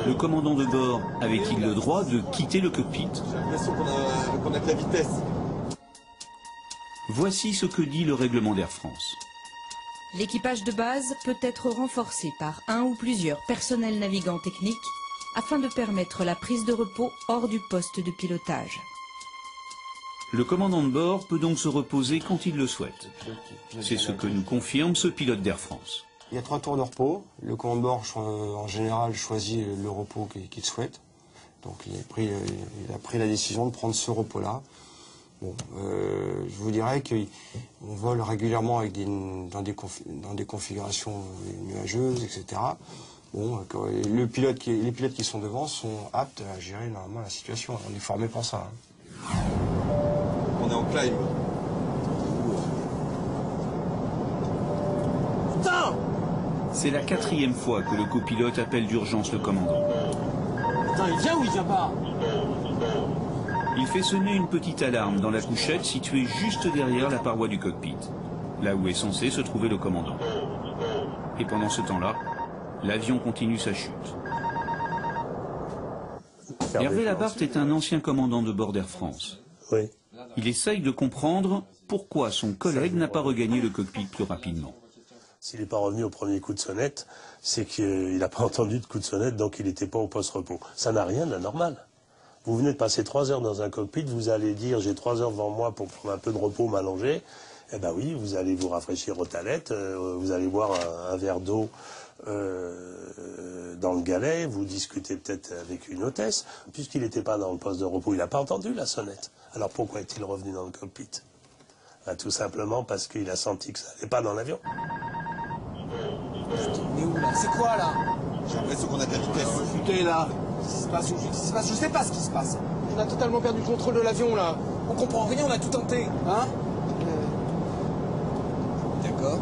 Le commandant de bord avait-il le droit de quitter le cockpit? J'ai l'impression qu'on a de la vitesse. Voici ce que dit le règlement d'Air France. L'équipage de base peut être renforcé par un ou plusieurs personnels navigants techniques afin de permettre la prise de repos hors du poste de pilotage. Le commandant de bord peut donc se reposer quand il le souhaite. C'est ce que nous confirme ce pilote d'Air France. Il y a 3 tours de repos. Le commandant de bord, en général, choisit le repos qu'il souhaite. Donc il a pris la décision de prendre ce repos-là. Bon, je vous dirais qu'on vole régulièrement avec dans des configurations nuageuses, etc. Bon, les pilotes qui sont devant sont aptes à gérer normalement la situation. On est formé pour ça. Hein. On est en climb. Putain! C'est la 4e fois que le copilote appelle d'urgence le commandant. Putain, il vient ou il vient pas? Il fait sonner une petite alarme dans la couchette située juste derrière la paroi du cockpit, là où est censé se trouver le commandant. Et pendant ce temps-là, l'avion continue sa chute. Hervé Labarthe est un ancien commandant de bord d'Air France. Oui. Il essaye de comprendre pourquoi son collègue n'a pas regagné le cockpit plus rapidement. S'il n'est pas revenu au premier coup de sonnette, c'est qu'il n'a pas entendu de coup de sonnette, donc il n'était pas au poste repos. Ça n'a rien d'anormal. Vous venez de passer 3 heures dans un cockpit, vous allez dire j'ai 3 heures devant moi pour prendre un peu de repos, m'allonger. Eh ben oui, vous allez vous rafraîchir aux toilettes, vous allez boire un verre d'eau dans le galet, vous discutez peut-être avec une hôtesse. Puisqu'il n'était pas dans le poste de repos, il n'a pas entendu la sonnette. Alors pourquoi est-il revenu dans le cockpit? Tout simplement parce qu'il a senti que ça n'allait pas dans l'avion. Mais où là? C'est quoi là? J'ai l'impression qu'on a de la vitesse. Foutez là. Qu'est-ce qui se passe? Je sais pas ce qui se passe. On a totalement perdu le contrôle de l'avion là. On comprend rien, on a tout tenté. Hein? D'accord.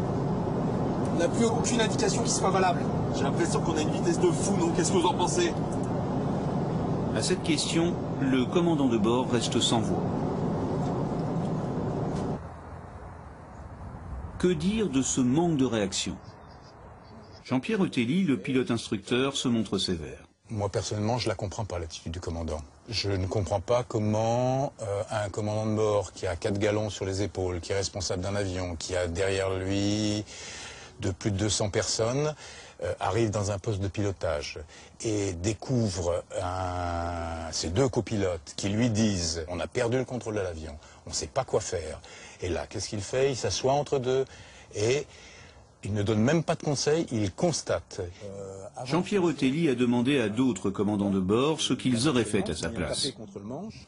On n'a plus aucune indication qui soit valable. J'ai l'impression qu'on a une vitesse de fou, non? Qu'est-ce que vous en pensez? À cette question, le commandant de bord reste sans voix. Que dire de ce manque de réaction? Jean-Pierre Eutelli, le pilote instructeur, se montre sévère. Moi, personnellement, je ne la comprends pas, l'attitude du commandant. Je ne comprends pas comment un commandant de bord qui a 4 galons sur les épaules, qui est responsable d'un avion, qui a derrière lui de plus de 200 personnes, arrive dans un poste de pilotage et découvre ces 2 copilotes qui lui disent « on a perdu le contrôle de l'avion, on ne sait pas quoi faire ». Et là, qu'est-ce qu'il fait? Il s'assoit entre deux et il ne donne même pas de conseils, il constate. Jean-Pierre Otelli a demandé à d'autres commandants de bord ce qu'ils auraient fait à sa place.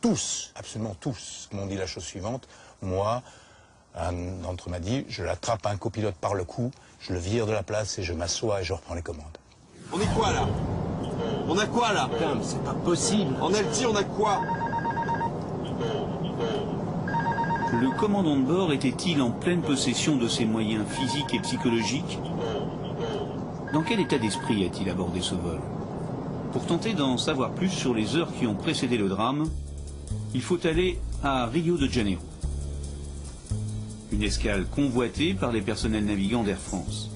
Tous, absolument tous, m'ont dit la chose suivante. Moi, un d'entre eux m'a dit, je l'attrape un copilote par le cou, je le vire de la place et je m'assois et je reprends les commandes. On est quoi là? On a quoi là? Putain, mais c'est pas possible. En LT, on a quoi? Le commandant de bord était-il en pleine possession de ses moyens physiques et psychologiques? Dans quel état d'esprit a-t-il abordé ce vol? Pour tenter d'en savoir plus sur les heures qui ont précédé le drame, il faut aller à Rio de Janeiro. Une escale convoitée par les personnels navigants d'Air France.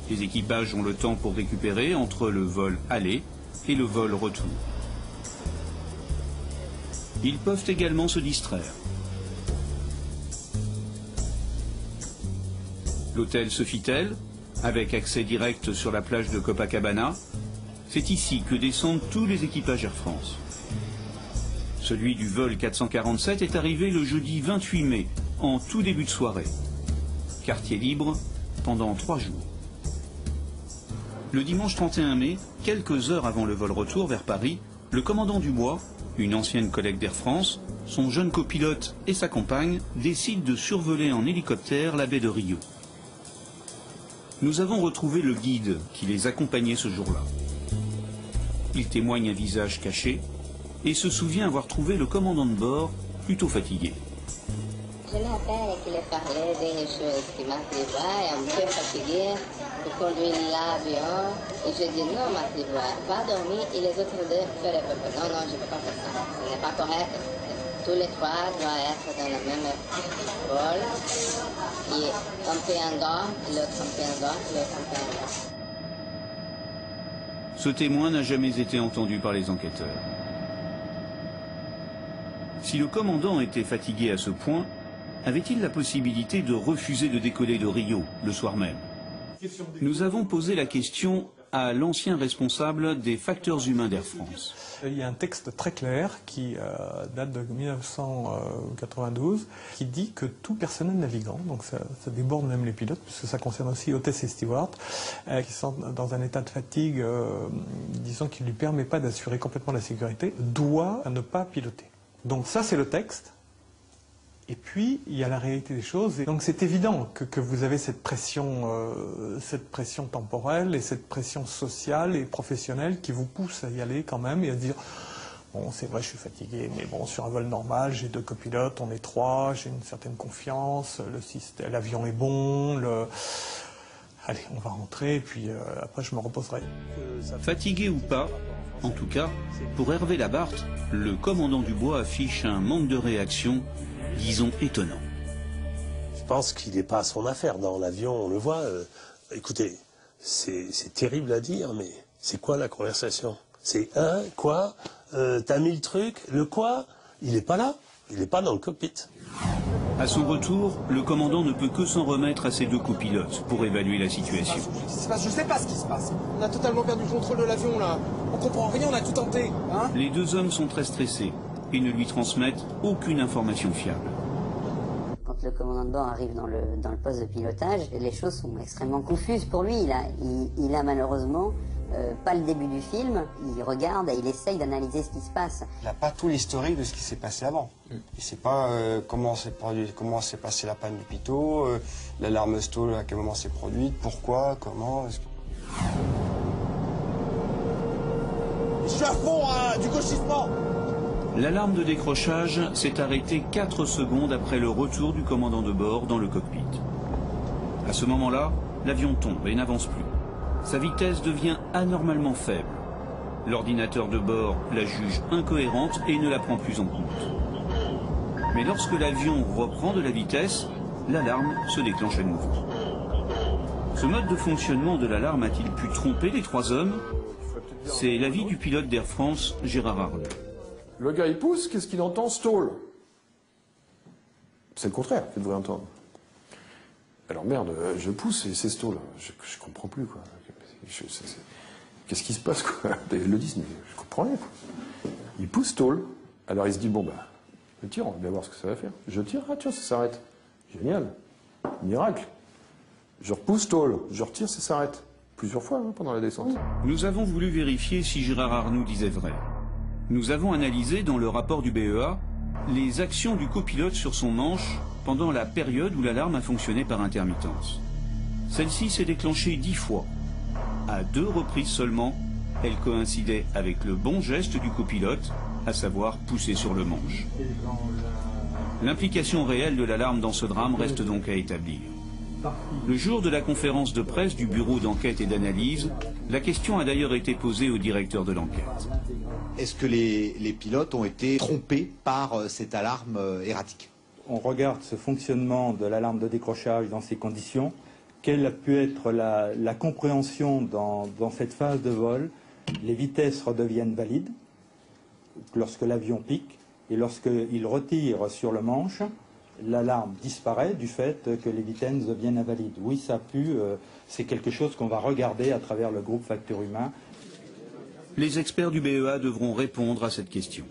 Les équipages ont le temps pour récupérer entre le vol aller et le vol retour. Ils peuvent également se distraire. L'hôtel Sofitel, avec accès direct sur la plage de Copacabana, c'est ici que descendent tous les équipages Air France. Celui du vol 447 est arrivé le jeudi 28 mai, en tout début de soirée. Quartier libre pendant 3 jours. Le dimanche 31 mai, quelques heures avant le vol retour vers Paris, le commandant Dubois, une ancienne collègue d'Air France, son jeune copilote et sa compagne décident de survoler en hélicoptère la baie de Rio. Nous avons retrouvé le guide qui les accompagnait ce jour-là. Il témoigne un visage caché et se souvient avoir trouvé le commandant de bord plutôt fatigué. Je m'appelle qui lui parlait d'une chose qui m'a fait voir, un peu fatigué, pour conduire l'avion. Et je dis non, m'a fait voir, va dormir et les autres deux feraient pas. Non, non, je ne peux pas faire ça. Ce n'est pas correct. Tous les 3 doivent être dans le même vol. Et un peu en dehors, l'autre un peu en dehors, l'autre un peu en dehors. Ce témoin n'a jamais été entendu par les enquêteurs. Si le commandant était fatigué à ce point, avait-il la possibilité de refuser de décoller de Rio le soir même? Nous avons posé la question à l'ancien responsable des facteurs humains d'Air France. Il y a un texte très clair qui date de 1992 qui dit que tout personnel navigant, donc ça déborde même les pilotes, puisque ça concerne aussi hôtesses et stewards, qui sont dans un état de fatigue, disons, qui ne lui permet pas d'assurer complètement la sécurité, doit ne pas piloter. Donc ça, c'est le texte. Et puis, il y a la réalité des choses. Et donc, c'est évident que vous avez cette pression temporelle et cette pression sociale et professionnelle qui vous pousse à y aller quand même et à dire « Bon, c'est vrai, je suis fatigué, mais bon, sur un vol normal, j'ai 2 copilotes, on est 3, j'ai une certaine confiance, l'avion est bon, allez, on va rentrer, et puis après, je me reposerai. » Fatigué ou pas, en tout cas, pour Hervé Labarthe, le commandant Dubois affiche un manque de réaction, disons, étonnant. Je pense qu'il n'est pas à son affaire dans l'avion, on le voit. Écoutez, c'est terrible à dire, mais c'est quoi la conversation? C'est quoi? T'as mis le truc? Le quoi? Il n'est pas là, il n'est pas dans le cockpit. À son retour, le commandant ne peut que s'en remettre à ses 2 copilotes pour évaluer la situation. Je sais pas ce qui se passe. On a totalement perdu le contrôle de l'avion là. On comprend rien, on a tout tenté. Hein? Les 2 hommes sont très stressés et ne lui transmettent aucune information fiable. Quand le commandant de bord arrive dans le poste de pilotage, les choses sont extrêmement confuses pour lui. Il a malheureusement pas le début du film. Il regarde et il essaye d'analyser ce qui se passe. Il n'a pas tout l'historique de ce qui s'est passé avant. Il ne sait pas comment s'est passée la panne du pitot, l'alarme stall, à quel moment s'est produite, pourquoi, comment. Je suis à fond du gauchissement. L'alarme de décrochage s'est arrêtée 4 secondes après le retour du commandant de bord dans le cockpit. À ce moment-là, l'avion tombe et n'avance plus. Sa vitesse devient anormalement faible. L'ordinateur de bord la juge incohérente et ne la prend plus en compte. Mais lorsque l'avion reprend de la vitesse, l'alarme se déclenche à nouveau. Ce mode de fonctionnement de l'alarme a-t-il pu tromper les 3 hommes? C'est l'avis du pilote d'Air France, Gérard Arleux. Le gars, il pousse, qu'est-ce qu'il entend? Stall. C'est le contraire qu'il devrait entendre. Alors merde, je pousse et c'est stall. Je comprends plus, quoi. Qu'est-ce qui se passe, quoi? Ils le disent, mais je comprends rien, quoi. Il pousse stall. Alors il se dit, bon, bah, je tire, on va bien voir ce que ça va faire. Je tire, ah tiens, ça s'arrête. Génial. Miracle. Je repousse stall. Je retire, ça s'arrête. Plusieurs fois pendant la descente. Nous avons voulu vérifier si Gérard Arnoux disait vrai. Nous avons analysé dans le rapport du BEA les actions du copilote sur son manche pendant la période où l'alarme a fonctionné par intermittence. Celle-ci s'est déclenchée 10 fois. À 2 reprises seulement, elle coïncidait avec le bon geste du copilote, à savoir pousser sur le manche. L'implication réelle de l'alarme dans ce drame reste donc à établir. Le jour de la conférence de presse du bureau d'enquête et d'analyse, la question a d'ailleurs été posée au directeur de l'enquête. Est-ce que les pilotes ont été trompés par cette alarme erratique? On regarde ce fonctionnement de l'alarme de décrochage dans ces conditions. Quelle a pu être la compréhension dans cette phase de vol? Les vitesses redeviennent valides lorsque l'avion pique et lorsqu'il retire sur le manche, l'alarme disparaît du fait que les vitesses deviennent invalides. Oui, ça a pu, c'est quelque chose qu'on va regarder à travers le groupe facteur humain. Les experts du BEA devront répondre à cette question.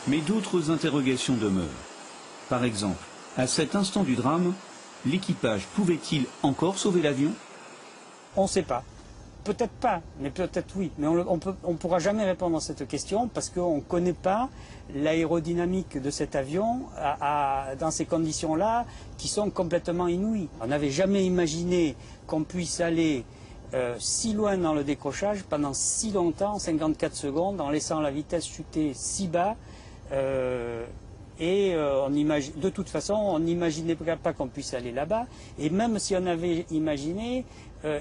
Mais d'autres interrogations demeurent. Par exemple, à cet instant du drame, l'équipage pouvait-il encore sauver l'avion? On ne sait pas. Peut-être pas, mais peut-être oui. Mais on ne pourra jamais répondre à cette question parce qu'on ne connaît pas l'aérodynamique de cet avion dans ces conditions-là qui sont complètement inouïes. On n'avait jamais imaginé qu'on puisse aller si loin dans le décrochage pendant si longtemps, 54 secondes, en laissant la vitesse chuter si bas. De toute façon, on n'imaginait pas qu'on puisse aller là-bas. Et même si on avait imaginé,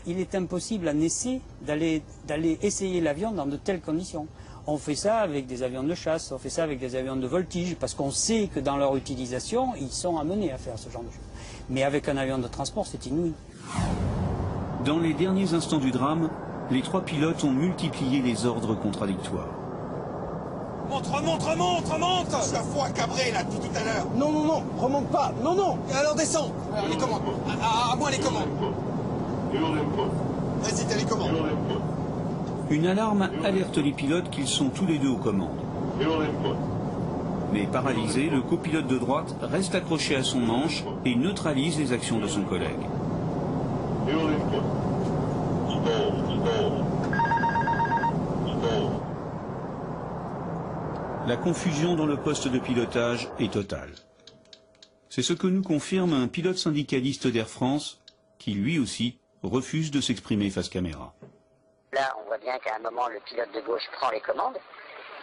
il est impossible en essai d'aller essayer l'avion dans de telles conditions. On fait ça avec des avions de chasse, on fait ça avec des avions de voltige, parce qu'on sait que dans leur utilisation, ils sont amenés à faire ce genre de choses. Mais avec un avion de transport, c'est inouï. Dans les derniers instants du drame, les 3 pilotes ont multiplié les ordres contradictoires. Monte, remonte! Je suis à fond accabré là depuis tout à l'heure. Non, remonte pas, non. Et alors descends. Les commandes. À moi les commandes. Vas-y, t'as les commandes. Une alarme alerte les pilotes qu'ils sont tous les deux aux commandes. Mais paralysé, le copilote de droite reste accroché à son manche et neutralise les actions de son collègue. La confusion dans le poste de pilotage est totale. C'est ce que nous confirme un pilote syndicaliste d'Air France qui, lui aussi, refuse de s'exprimer face caméra. Là, on voit bien qu'à un moment, le pilote de gauche prend les commandes,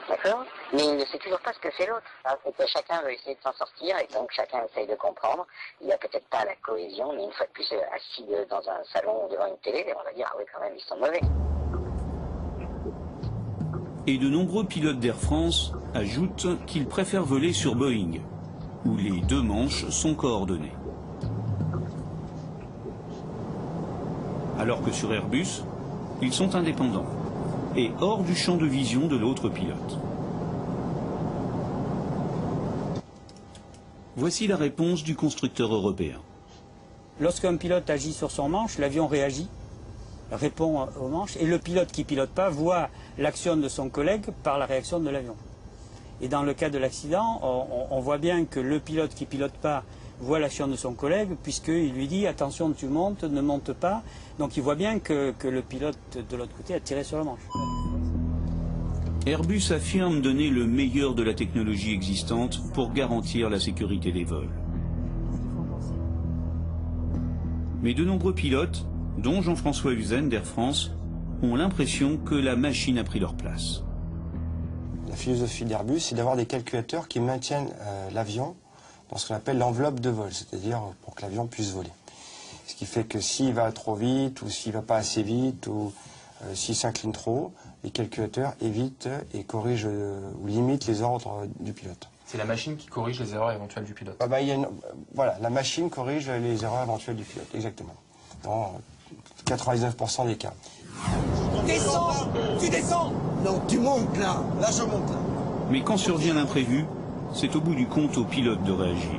d'accord? Mais il ne sait toujours pas ce que fait l'autre. C'est que chacun veut essayer de s'en sortir et donc chacun essaye de comprendre. Il n'y a peut-être pas la cohésion, mais une fois de plus, assis dans un salon devant une télé, on va dire, ah oui, quand même, ils sont mauvais. Et de nombreux pilotes d'Air France ajoutent qu'ils préfèrent voler sur Boeing, où les 2 manches sont coordonnées. Alors que sur Airbus, ils sont indépendants et hors du champ de vision de l'autre pilote. Voici la réponse du constructeur européen. Lorsqu'un pilote agit sur son manche, l'avion réagit, répond aux manches, et le pilote qui ne pilote pas voit l'action de son collègue par la réaction de l'avion. Et dans le cas de l'accident, on voit bien que le pilote qui ne pilote pas voit l'action de son collègue, puisqu'il lui dit « attention, tu montes, ne monte pas ». Donc il voit bien que le pilote de l'autre côté a tiré sur la manche. Airbus affirme donner le meilleur de la technologie existante pour garantir la sécurité des vols. Mais de nombreux pilotes, dont Jean-François Huzen d'Air France, ont l'impression que la machine a pris leur place. La philosophie d'Airbus, c'est d'avoir des calculateurs qui maintiennent l'avion dans ce qu'on appelle l'enveloppe de vol, c'est-à-dire pour que l'avion puisse voler. Ce qui fait que s'il va trop vite, ou s'il ne va pas assez vite, ou s'il s'incline trop, les calculateurs évitent et corrigent ou limitent les ordres du pilote. C'est la machine qui corrige les erreurs éventuelles du pilote. Voilà, la machine corrige les erreurs éventuelles du pilote, exactement. 99% des cas. Descends! Tu descends! Non, tu montes là! Là, je monte là. Mais quand survient l'imprévu, c'est au bout du compte au pilote de réagir.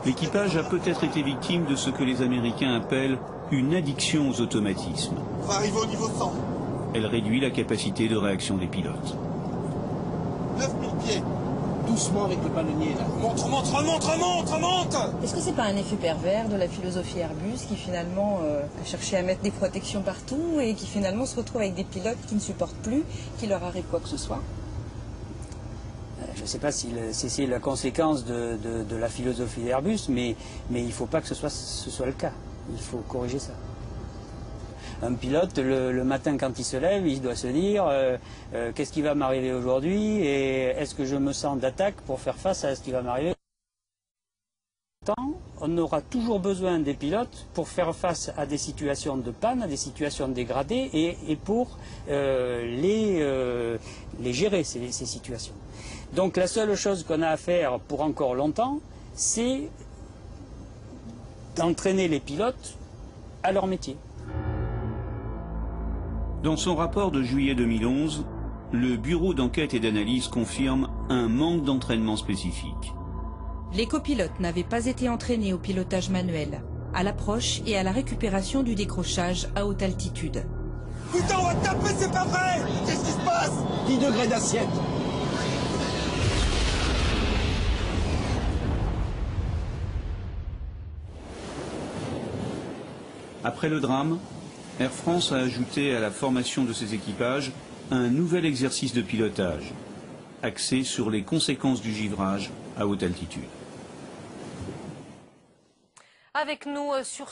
L'équipage a peut-être été victime de ce que les Américains appellent une addiction aux automatismes. On va arriver au niveau 100. Elle réduit la capacité de réaction des pilotes. 9000 pieds. Doucement avec le ballonnier là. Montre, montre, montre, montre, montre! Est-ce que c'est pas un effet pervers de la philosophie Airbus qui finalement a cherché à mettre des protections partout et qui finalement se retrouve avec des pilotes qui ne supportent plus qu'il leur arrive quoi que ce soit? Je ne sais pas si c'est la conséquence de la philosophie d'Airbus, mais il ne faut pas que ce soit le cas. Il faut corriger ça. Un pilote, le matin quand il se lève, il doit se dire qu'est-ce qui va m'arriver aujourd'hui et est-ce que je me sens d'attaque pour faire face à ce qui va m'arriver. On aura toujours besoin des pilotes pour faire face à des situations de panne, à des situations dégradées et pour les gérer, ces situations. Donc la seule chose qu'on a à faire pour encore longtemps, c'est d'entraîner les pilotes à leur métier. Dans son rapport de juillet 2011, le Bureau d'enquête et d'analyse confirme un manque d'entraînement spécifique. Les copilotes n'avaient pas été entraînés au pilotage manuel, à l'approche et à la récupération du décrochage à haute altitude. Putain, on va te taper, c'est pas vrai! Qu'est-ce qui se passe? 10 degrés d'assiette. Après le drame, Air France a ajouté à la formation de ses équipages un nouvel exercice de pilotage, axé sur les conséquences du givrage à haute altitude. Avec nous sur